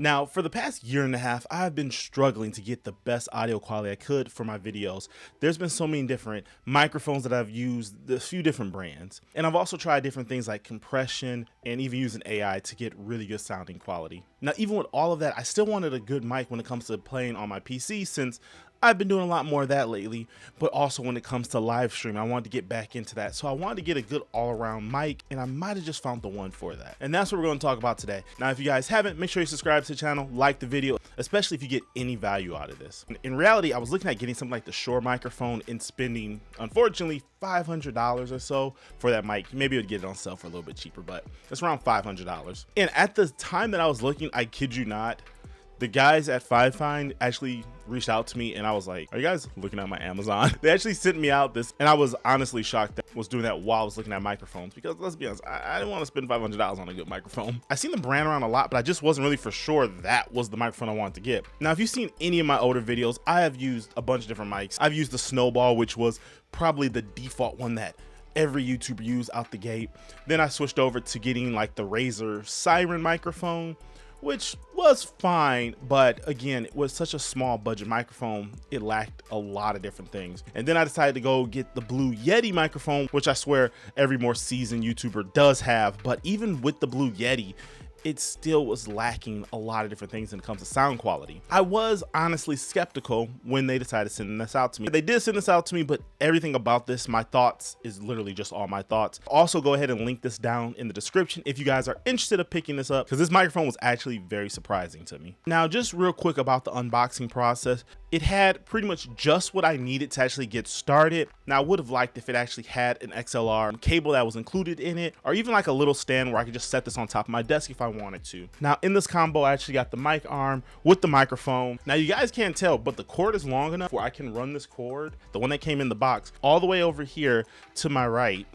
Now, for the past year and a half, I've been struggling to get the best audio quality I could for my videos. There's been so many different microphones that I've used, a few different brands. And I've also tried different things like compression and even using AI to get really good sounding quality. Now, even with all of that, I still wanted a good mic when it comes to playing on my PC since I've been doing a lot more of that lately, but also when it comes to live streaming, I wanted to get back into that. So I wanted to get a good all-around mic, and I might have just found the one for that. And that's what we're going to talk about today. Now, if you guys haven't, make sure you subscribe to the channel, like the video, especially if you get any value out of this. In reality, I was looking at getting something like the Shure microphone and spending, unfortunately, $500 or so for that mic. Maybe it would get it on sale for a little bit cheaper, but it's around $500. And at the time that I was looking, I kid you not, the guys at FiFine actually reached out to me, and I was like, are you guys looking at my Amazon? They actually sent me out this, and I was honestly shocked that I was doing that while I was looking at microphones, because let's be honest, I didn't want to spend $500 on a good microphone. I seen the brand around a lot, but I just wasn't really for sure that was the microphone I wanted to get. Now, if you've seen any of my older videos, I have used a bunch of different mics. I've used the Snowball, which was probably the default one that every YouTuber used out the gate. Then I switched over to getting like the Razer Siren microphone, which was fine, but again, it was such a small budget microphone, it lacked a lot of different things. And then I decided to go get the Blue Yeti microphone, which I swear every more seasoned YouTuber does have, but even with the Blue Yeti, it still was lacking a lot of different things when it comes to sound quality. I was honestly skeptical when they decided to send this out to me. They did send this out to me, but everything about this, my thoughts, is literally just all my thoughts. Also, go ahead and link this down in the description if you guys are interested in picking this up, because this microphone was actually very surprising to me. Now, just real quick about the unboxing process. It had pretty much just what I needed to actually get started. Now, I would have liked if it actually had an XLR cable that was included in it, or even like a little stand where I could just set this on top of my desk if I wanted to. Now, in this combo, I actually got the mic arm with the microphone. Now, you guys can't tell, but the cord is long enough where I can run this cord, the one that came in the box, all the way over here to my right,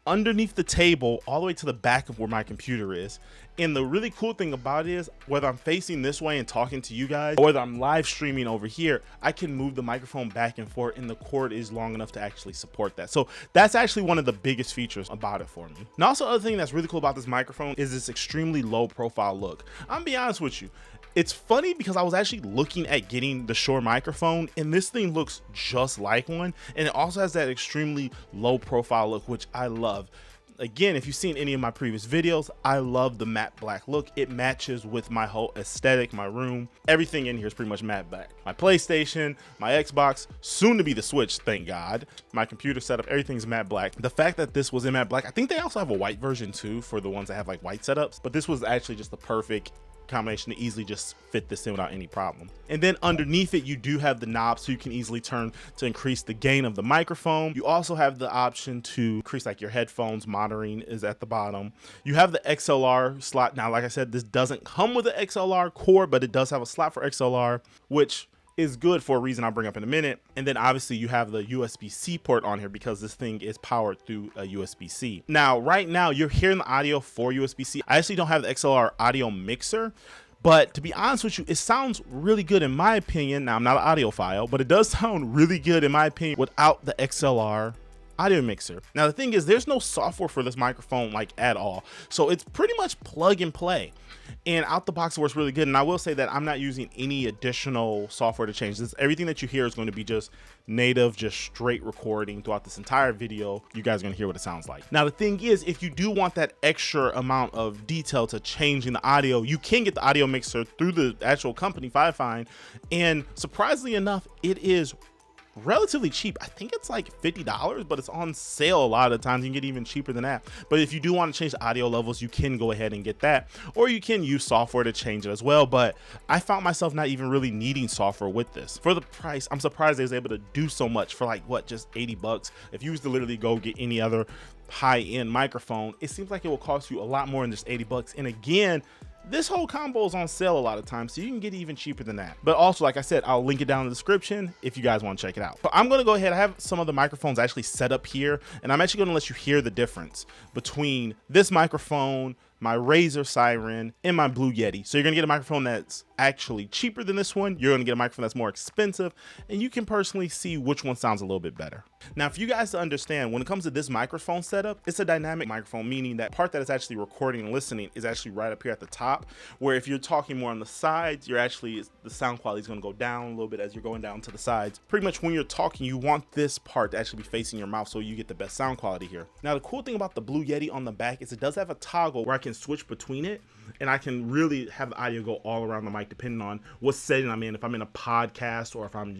underneath the table, all the way to the back of where my computer is. And the really cool thing about it is, whether I'm facing this way and talking to you guys, or whether I'm live streaming over here, I can move the microphone back and forth, and the cord is long enough to actually support that. So that's actually one of the biggest features about it for me. Now, also, other thing that's really cool about this microphone is this extremely low profile look. I'm gonna be honest with you. It's funny because I was actually looking at getting the Shure microphone, and this thing looks just like one, and it also has that extremely low profile look, which I love. Again, if you've seen any of my previous videos, I love the matte black look. It matches with my whole aesthetic, my room. Everything in here is pretty much matte black. My PlayStation, my Xbox, soon to be the Switch, thank God. My computer setup, everything's matte black. The fact that this was in matte black, I think they also have a white version too for the ones that have like white setups, but this was actually just the perfect combination to easily just fit this in without any problem. And then underneath it, you do have the knob, so you can easily turn to increase the gain of the microphone. You also have the option to increase like your headphones monitoring is at the bottom. You have the XLR slot. Now, like I said, this doesn't come with an XLR cord, but it does have a slot for XLR, which is good for a reason I'll bring up in a minute. And then obviously you have the USB-C port on here because this thing is powered through a USB-C. Now, right now you're hearing the audio for USB-C. I actually don't have the XLR audio mixer, but to be honest with you, it sounds really good in my opinion. Now, I'm not an audiophile, but it does sound really good in my opinion without the XLR audio mixer. Now, the thing is, there's no software for this microphone like at all, so it's pretty much plug and play, and out the box it works really good. And I will say that I'm not using any additional software to change this. Everything that you hear is going to be just native, just straight recording throughout this entire video. You guys are going to hear what it sounds like. Now, the thing is, if you do want that extra amount of detail to changing the audio, you can get the audio mixer through the actual company FiFine, and surprisingly enough, it is relatively cheap. I think it's like $50, but it's on sale a lot of times. You can get even cheaper than that. But if you do want to change the audio levels, you can go ahead and get that, or you can use software to change it as well. But I found myself not even really needing software with this. For the price, I'm surprised they was able to do so much for like, what, just 80 bucks. If you was to literally go get any other high-end microphone, it seems like it will cost you a lot more than just 80 bucks. And again, this whole combo is on sale a lot of times, so you can get even cheaper than that. But also, like I said, I'll link it down in the description if you guys want to check it out. But I'm going to go ahead. I have some of the microphones actually set up here, and I'm actually going to let you hear the difference between this microphone, my Razer Siren, and my Blue Yeti. So you're gonna get a microphone that's actually cheaper than this one. You're gonna get a microphone that's more expensive, and you can personally see which one sounds a little bit better. Now, for you guys to understand, when it comes to this microphone setup, it's a dynamic microphone, meaning that part that is actually recording and listening is actually right up here at the top, where if you're talking more on the sides, the sound quality is gonna go down a little bit as you're going down to the sides. Pretty much when you're talking, you want this part to actually be facing your mouth so you get the best sound quality here. Now, the cool thing about the Blue Yeti on the back is it does have a toggle where I can switch between it, and I can really have the audio go all around the mic depending on what setting I'm in, if I'm in a podcast or if I'm,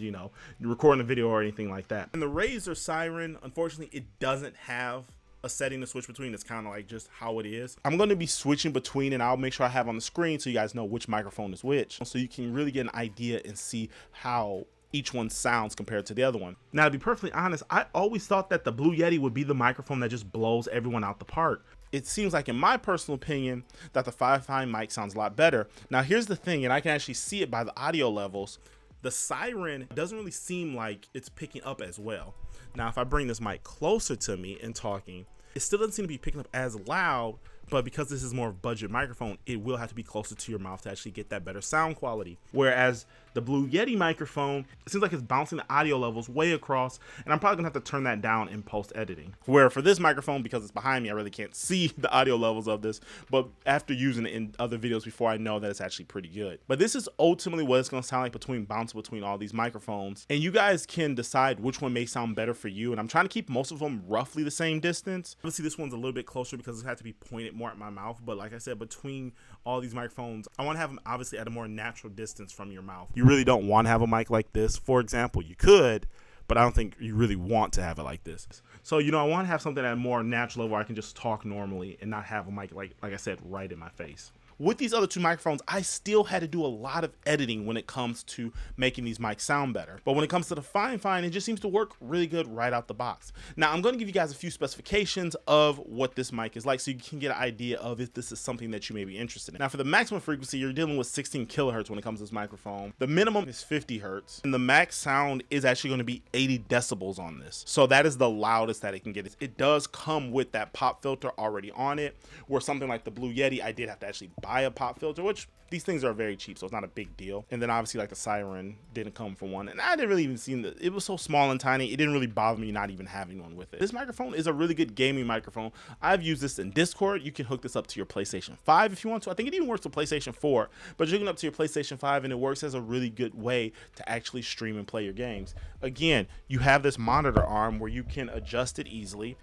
recording a video or anything like that. And the Razer Siren, unfortunately, it doesn't have a setting to switch between. It's kind of like just how it is. I'm going to be switching between, and I'll make sure I have on the screen so you guys know which microphone is which, so you can really get an idea and see how each one sounds compared to the other one. Now, to be perfectly honest, I always thought that the Blue Yeti would be the microphone that just blows everyone out the park. It seems like, in my personal opinion, that the FiFine mic sounds a lot better. Now, here's the thing, and I can actually see it by the audio levels. The Siren doesn't really seem like it's picking up as well. Now, if I bring this mic closer to me and talking, it still doesn't seem to be picking up as loud, but because this is more of a budget microphone, it will have to be closer to your mouth to actually get that better sound quality. Whereas the Blue Yeti microphone, it seems like it's bouncing the audio levels way across, and I'm probably gonna have to turn that down in post editing. Where for this microphone, because it's behind me, I really can't see the audio levels of this, but after using it in other videos before, I know that it's actually pretty good. But this is ultimately what it's gonna sound like bouncing between all these microphones, and you guys can decide which one may sound better for you. And I'm trying to keep most of them roughly the same distance. Obviously, this one's a little bit closer because it had to be pointed more at my mouth, but like I said, between all these microphones, I want to have them obviously at a more natural distance from your mouth. You really don't want to have a mic like this. For example, you could, but I don't think you really want to have it like this. So, I want to have something at a more natural level where I can just talk normally and not have a mic, like I said, right in my face. With these other two microphones, I still had to do a lot of editing when it comes to making these mics sound better. But when it comes to the FiFine, it just seems to work really good right out the box. Now, I'm going to give you guys a few specifications of what this mic is like so you can get an idea of if this is something that you may be interested in. Now, for the maximum frequency, you're dealing with 16 kilohertz when it comes to this microphone. The minimum is 50 hertz, and the max sound is actually going to be 80 decibels on this. So that is the loudest that it can get. It does come with that pop filter already on it, where something like the Blue Yeti, I did have to actually buy a pop filter, which these things are very cheap, so it's not a big deal. And then obviously, like, the Siren didn't come for one, and I didn't really even see it was so small and tiny, it didn't really bother me not even having one with it. This microphone is a really good gaming microphone. I've used this in Discord. You can hook this up to your PlayStation 5 if you want to. I think it even works with PlayStation 4, but you're hooking up to your PlayStation 5 and it works as a really good way to actually stream and play your games. Again, you have this monitor arm where you can adjust it easily.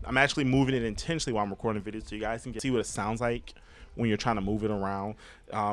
I'm actually moving it intentionally while I'm recording videos so you guys can see what it sounds like when you're trying to move it around,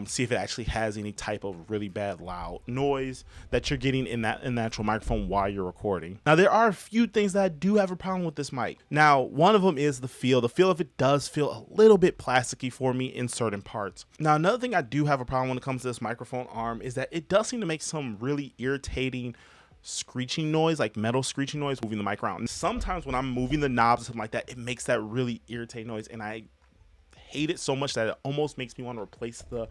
see if it actually has any type of really bad loud noise that you're getting in the actual microphone while you're recording. Now, there are a few things that I do have a problem with this mic. Now, one of them is the feel. The feel of it does feel a little bit plasticky for me in certain parts. Now, another thing I do have a problem when it comes to this microphone arm is that it does seem to make some really irritating screeching noise, like metal screeching noise, moving the mic around. And sometimes when I'm moving the knobs or something like that, it makes that really irritating noise, and I hate it so much that it almost makes me want to replace the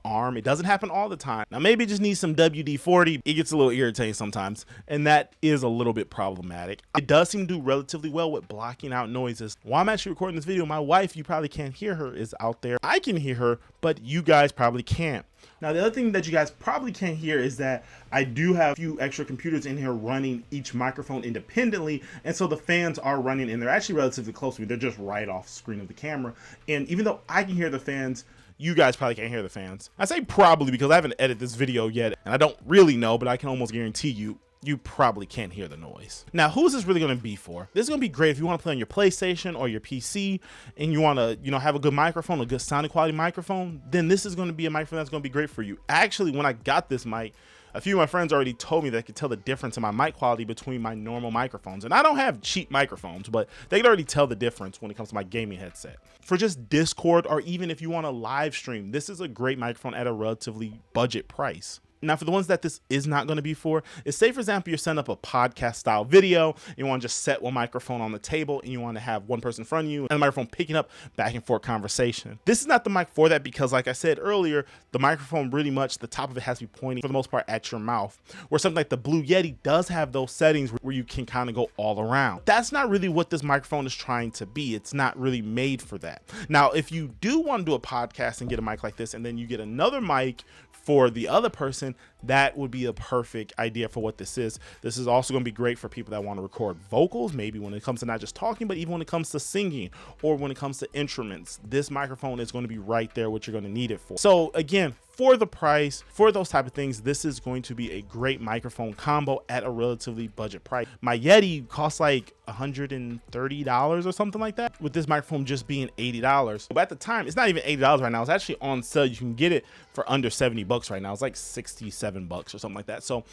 arm. It doesn't happen all the time. Now, maybe it just needs some WD-40. It gets a little irritating sometimes, and that is a little bit problematic. It does seem to do relatively well with blocking out noises. While I'm actually recording this video, my wife, you probably can't hear her, is out there. I can hear her, but you guys probably can't. Now, the other thing that you guys probably can't hear is that I do have a few extra computers in here running each microphone independently, and so the fans are running, and they're actually relatively close to me. They're just right off screen of the camera, and even though I can hear the fans, you guys probably can't hear the fans. I say probably because I haven't edited this video yet, and I don't really know, but I can almost guarantee you probably can't hear the noise. Now, who is this really going to be for? This is going to be great if you want to play on your PlayStation or your PC and you want to, have a good microphone, a good sound quality microphone, then this is going to be a microphone that's going to be great for you. Actually, when I got this mic, a few of my friends already told me they could tell the difference in my mic quality between my normal microphones. And I don't have cheap microphones, but they can already tell the difference when it comes to my gaming headset. For just Discord, or even if you want to live stream, this is a great microphone at a relatively budget price. Now, for the ones that this is not going to be for, is say, for example, you're setting up a podcast style video, you want to just set one microphone on the table and you want to have one person in front of you and the microphone picking up back and forth conversation. This is not the mic for that because, like I said earlier, the microphone really much, the top of it has to be pointing for the most part at your mouth, where something like the Blue Yeti does have those settings where you can kind of go all around. That's not really what this microphone is trying to be. It's not really made for that. Now, if you do want to do a podcast and get a mic like this, and then you get another mic for the other person, that would be a perfect idea for what this is. This is also going to be great for people that want to record vocals, maybe when it comes to not just talking, but even when it comes to singing or when it comes to instruments. This microphone is going to be right there, what you're going to need it for. So again, for the price, for those type of things, this is going to be a great microphone combo at a relatively budget price. My Yeti costs like $130 or something like that, with this microphone just being $80. But at the time, it's not even $80 right now. It's actually on sale. You can get it for under 70 bucks right now. It's like 67 bucks or something like that. So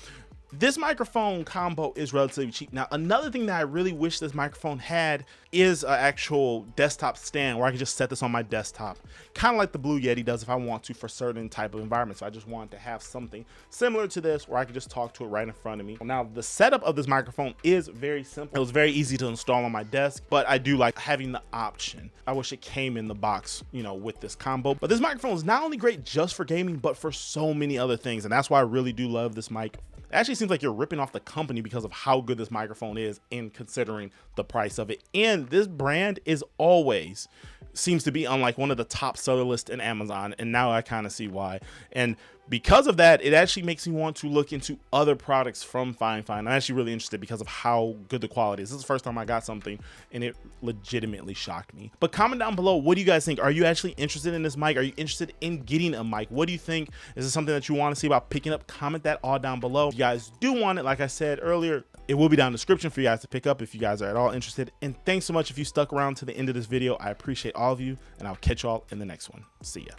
this microphone combo is relatively cheap. Now, another thing that I really wish this microphone had is an actual desktop stand where I can just set this on my desktop, kind of like the Blue Yeti does if I want to for certain type of environments. So I just want to have something similar to this where I can just talk to it right in front of me. Now, the setup of this microphone is very simple. It was very easy to install on my desk, but I do like having the option. I wish it came in the box, you know, with this combo. But this microphone is not only great just for gaming, but for so many other things. And that's why I really do love this mic. It actually seems like you're ripping off the company because of how good this microphone is and considering the price of it. And this brand is always seems to be on like one of the top seller lists in Amazon. And now I kind of see why. And because of that, it actually makes me want to look into other products from FiFine. I'm actually really interested because of how good the quality is. This is the first time I got something and it legitimately shocked me. But comment down below, what do you guys think? Are you actually interested in this mic? Are you interested in getting a mic? What do you think? Is this something that you want to see about picking up? Comment that all down below. If you guys do want it, like I said earlier, it will be down in the description for you guys to pick up if you guys are at all interested. And thanks so much if you stuck around to the end of this video. I appreciate all of you, and I'll catch y'all in the next one. See ya.